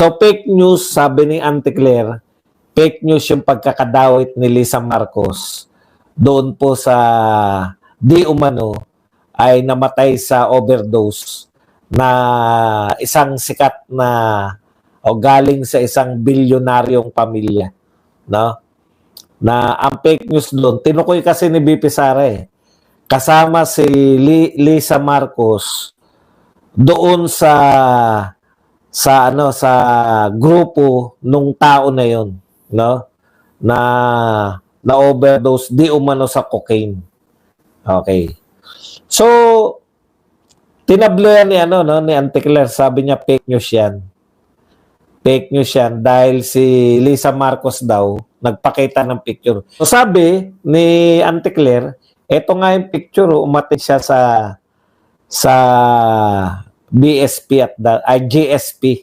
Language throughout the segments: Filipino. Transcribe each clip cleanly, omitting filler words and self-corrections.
So fake news, sabi ni Auntie Claire, fake news yung pagkakadawit ni Lisa Marcos doon po sa di umano ay namatay sa overdose na isang sikat na o galing sa isang bilyonaryong pamilya, no? Na ang fake news doon, tinukoy kasi ni BP Sara kasama si Lisa Marcos doon sa grupo nung tao na yon, no? Na overdose di umano sa cocaine. Okay. So tinabloyan ni ni Auntie Claire, sabi niya fake news yan. Fake news yan dahil si Lisa Marcos daw nagpakita ng picture. So sabi ni Auntie Claire, eto nga yung picture, umatin siya sa BSP GSP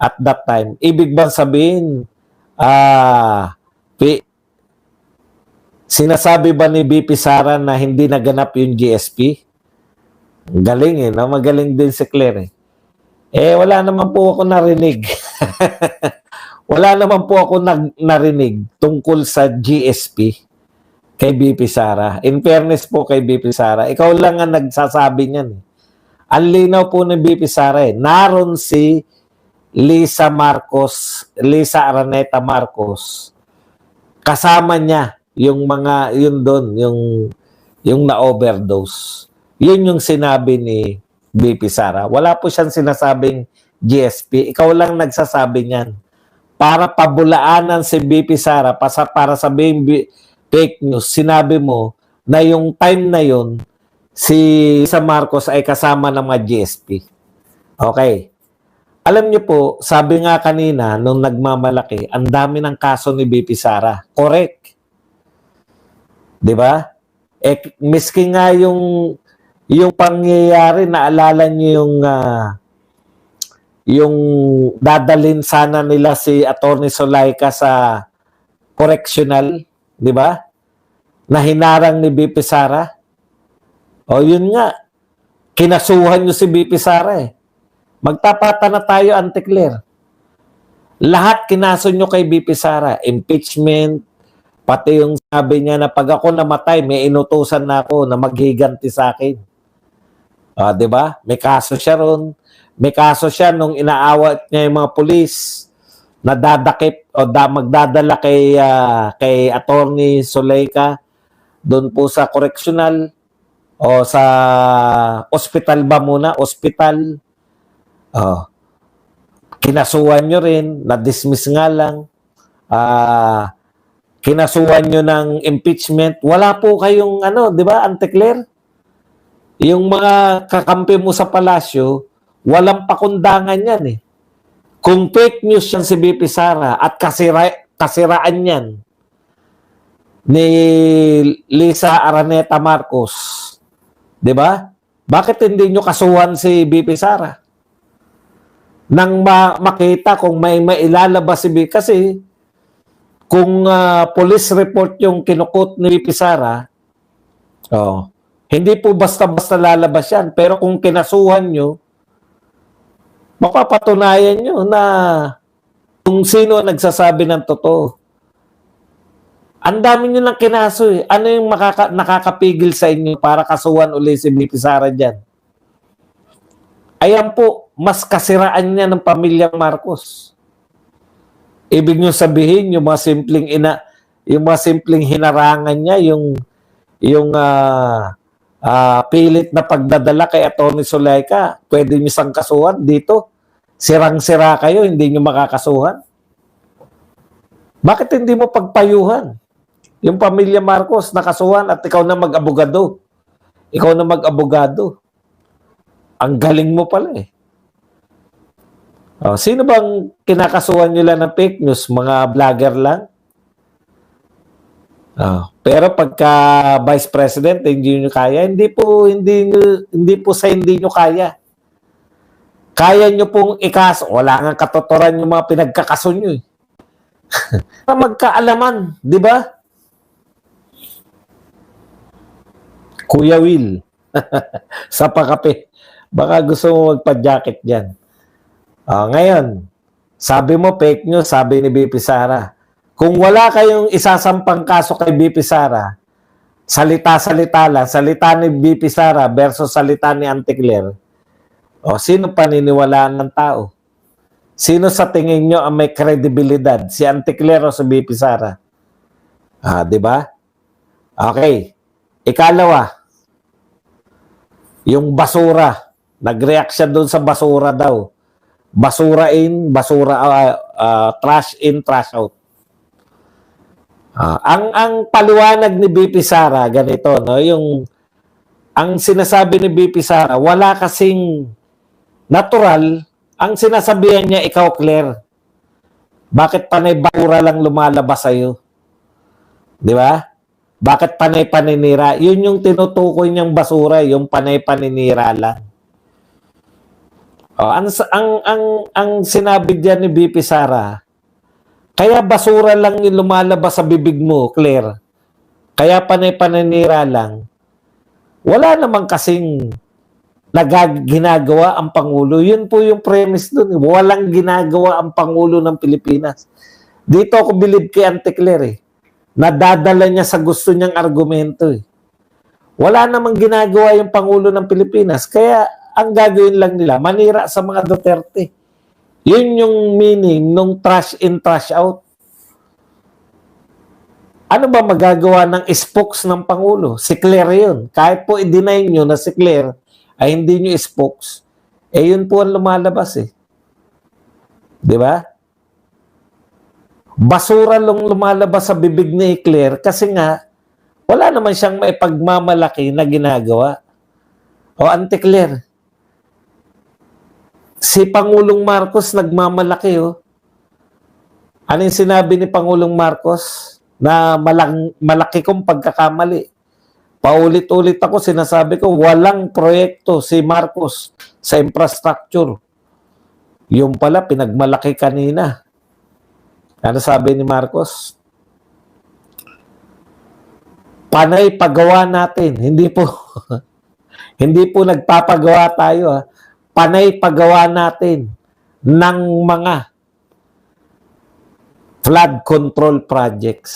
at that time. Ibig bang sabihin, sinasabi ba ni BP Sara na hindi naganap yung GSP? Galing no? Magaling din si Claire wala naman po ako narinig. Wala naman po ako narinig tungkol sa GSP kay BP Sara. In fairness po kay BP Sara, ikaw lang ang nagsasabi niyan. Ang linaw po ng BP Sara naroon si Lisa Araneta Marcos. Kasama niya yung mga, yun doon, yung na-overdose. Yun yung sinabi ni BP Sara. Wala po siyang sinasabing GSP. Ikaw lang nagsasabi niyan. Para pabulaanan si BP Sara, para sabihin fake news, sinabi mo na yung time na yun, si Lisa Marcos ay kasama ng mga GSP. Okay. Alam niyo po, sabi nga kanina, nung nagmamalaki, ang dami ng kaso ni BP Sara. Correct. Di ba? Miski nga yung pangyayari, naalala niyo yung dadalhin sana nila si Attorney Zulaika sa correctional, di ba? Na hinarang ni BP Sara. O yun nga, kinasuhan nyo si BP Sara Magtapata na tayo, Auntie Claire. Lahat kinaso nyo kay BP Sara. Impeachment, pati yung sabi niya na pag ako namatay, may inutusan na ako na maghiganti sa akin. Diba? May kaso siya ron. May kaso siya nung inaawat niya yung mga pulis na dadakip o magdadala kay Attorney Zulaika doon po sa correctional o sa ospital ba muna? Ospital. Kinasuhan nyo rin, na-dismiss nga lang. Kinasuhan nyo ng impeachment. Wala po kayong di ba, Auntie Claire? Yung mga kakampi mo sa palasyo, walang pakundangan yan Kung fake news yan si BP Sara at kasiraan yan ni Lisa Araneta Marcos, di ba? Bakit hindi nyo kasuhan si BP Sara? Nang makita kung may mailalabas si BP, kasi kung police report yung kinukot ni BP Sara, hindi po basta-basta lalabas yan. Pero kung kinasuhan nyo, mapapatunayan nyo na kung sino nagsasabi ng totoo. Ang dami nyo lang kinaso Ano yung nakakapigil sa inyo para kasuhan uli si BP Sara dyan? Ayan po, mas kasiraan niya ng pamilyang Marcos. Ibig nyo sabihin, yung mga simpleng hinarangan niya, yung pilit na pagdadala kay Attorney Zulaika, pwede nyo isang kasuhan dito. Sirang-sira kayo, hindi nyo makakasuhan. Bakit hindi mo pagpayuhan? Yung pamilya Marcos nakasuhan at ikaw na mag-abogado. Ikaw na mag-abogado. Ang galing mo pala sino bang kinakasuhan nyo lang ng fake news? Mga vlogger lang? Pero pagka Vice President, hindi nyo kaya. Hindi po sa hindi nyo kaya. Kaya nyo pong ikaso. Wala nga katotoran yung mga pinagkakaso nyo magkaalaman, di ba? Kuya Will. Sa pakape. Baka gusto mo magpa-jacket dyan. Ngayon, Sabi mo, fake news, sabi ni BP Sara. Kung wala kayong isasampang kaso kay BP Sara, salita-salita lang, salita ni BP Sara versus salita ni Auntie Claire, o sino paniniwalaan ng tao? Sino sa tingin nyo ang may kredibilidad? Si Auntie Claire o si BP Sara? Di ba? Okay. Ikalawa, yung basura. Nag-react siya doon sa basura daw. Basura in, basura trash in, trash out. Ang paliwanag ni BP Sara ganito, no, yung ang sinasabi ni BP Sara, wala kasing natural. Ang sinasabihan niya, ikaw Claire, bakit panay basura lang lumalabas sa'yo? Di ba? Bakit panay paninira? Yun yung tinutukoy niyang basura, yung panay paninira lang. Ang sinabi diyan ni BP Sara, kaya basura lang yung lumalabas sa bibig mo, Claire. Kaya panay paninira lang. Wala namang kasing ginagawa ang Pangulo. Yun po yung premise dun. Walang ginagawa ang Pangulo ng Pilipinas. Dito ako bilib kay Auntie Claire eh. Nadadala niya sa gusto niyang argumento eh. Wala namang ginagawa yung Pangulo ng Pilipinas. Kaya ang gagawin lang nila, manira sa mga Duterte. Yun yung meaning nung trash in, trash out. Ano ba magagawa ng spokes ng Pangulo? Si Claire yun. Kahit po i-deny nyo na si Claire ay hindi nyo spokes, eh yun po ang lumalabas eh. Di ba? Basura lang lumalabas sa bibig ni Claire kasi nga, wala naman siyang may pagmamalaki na ginagawa. O Auntie Claire, si Pangulong Marcos nagmamalaki oh. Ano yung sinabi ni Pangulong Marcos na malaki kong pagkakamali? Paulit-ulit ako sinasabi ko, walang proyekto si Marcos sa infrastructure. Yung pala, pinagmalaki kanina. Ano sabi ni Marcos? Panay pagawa natin. Hindi po, hindi po nagpapagawa tayo. Panay pagawa natin ng mga flood control projects.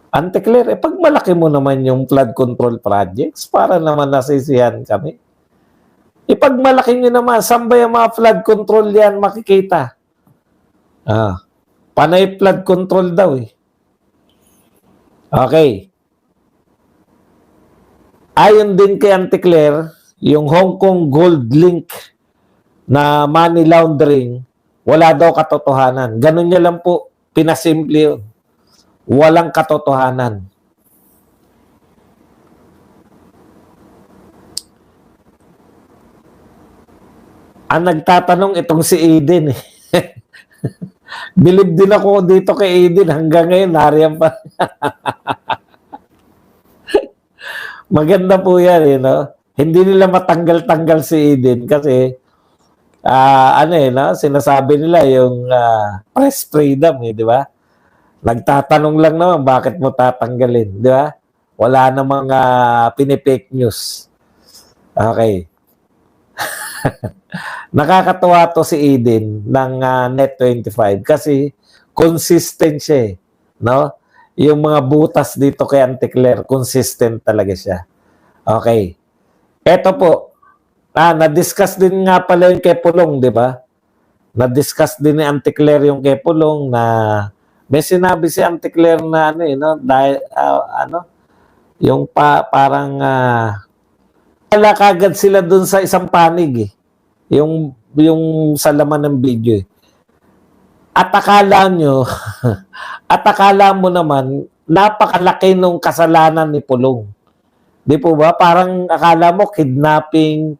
Auntie Claire, pag malaki mo naman yung flood control projects, para naman nasisiyan kami. Pag malaki nyo naman, saan ba yung mga flood control yan makikita? Panay flood control daw eh. Okay. Ayon din kay Auntie Claire, yung Hong Kong Gold Link na money laundering, wala daw katotohanan. Ganun niya lang po, pinasimple yun. Walang katotohanan. Ang nagtatanong itong si Aiden eh. Bilib din ako dito kay Aiden. Hanggang ngayon, nariyan pa. Maganda po yan, eh, no? Hindi nila matanggal-tanggal si Aiden kasi sinasabi nila yung press freedom, eh, di ba? Nagtatanong lang naman, bakit mo tatanggalin? Di ba? Wala namang pinipake news. Okay. Nakakatuwa to si Aiden ng Net25 kasi consistent siya. No? Yung mga butas dito kay Auntie Claire, consistent talaga siya. Okay. Eto po, na-discuss din nga pala yung kay Pulong, di ba? Na-discuss din ni Auntie Claire yung kay Pulong na may sinabi si Auntie Claire na dahil yung parang wala kagad sila dun sa isang panig eh. Yung sa laman ng video eh. At akala nyo, at akala mo naman, napakalaki nung kasalanan ni Pulong. Di po ba? Parang akala mo kidnapping,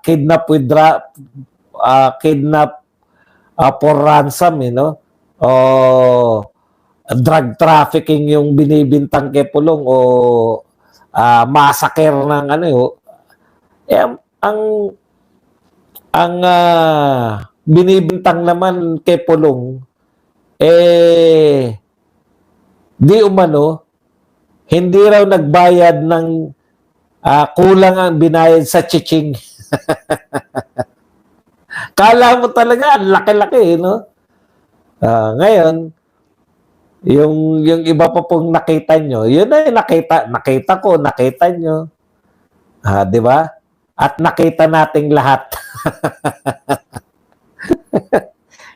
kidnap for ransom, o drug trafficking yung binibintang kay Pulong o massacre ng ang binibintang naman kay Pulong di umano hindi raw nagbayad ng kulang ang binayad sa chiching. Kala mo talaga, ang laki-laki, no? Ngayon, yung iba pa pong nakita nyo, yun ay nakita ko, nakita nyo. Di ba? At nakita nating lahat.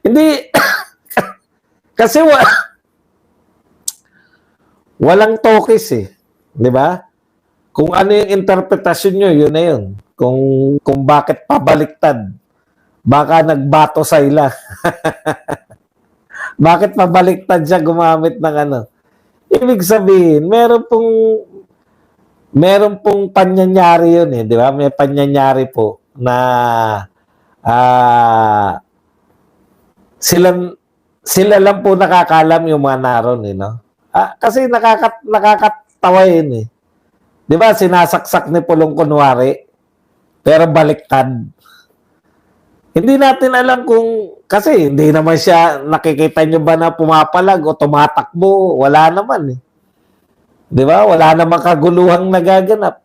Hindi, kasi walang tokis eh. Di ba? Kung ano yung interpretasyon nyo, yun na yun. Kung bakit pabaliktad. Baka nagbato sa ila. Bakit pabaliktad siya gumamit ng ano? Ibig sabihin, meron pong panyanyari yun eh, di ba? May panyanyari po na sila lang po nakakalam yung mga naroon eh, no? Kasi nakakatawa yun eh. Di ba, sinasaksak ni Pulong kunwari, pero baliktad. Hindi natin alam kasi hindi naman siya, nakikita nyo ba na pumapalag o tumatakbo? Wala naman eh. Di ba? Wala namang kaguluhang nagaganap.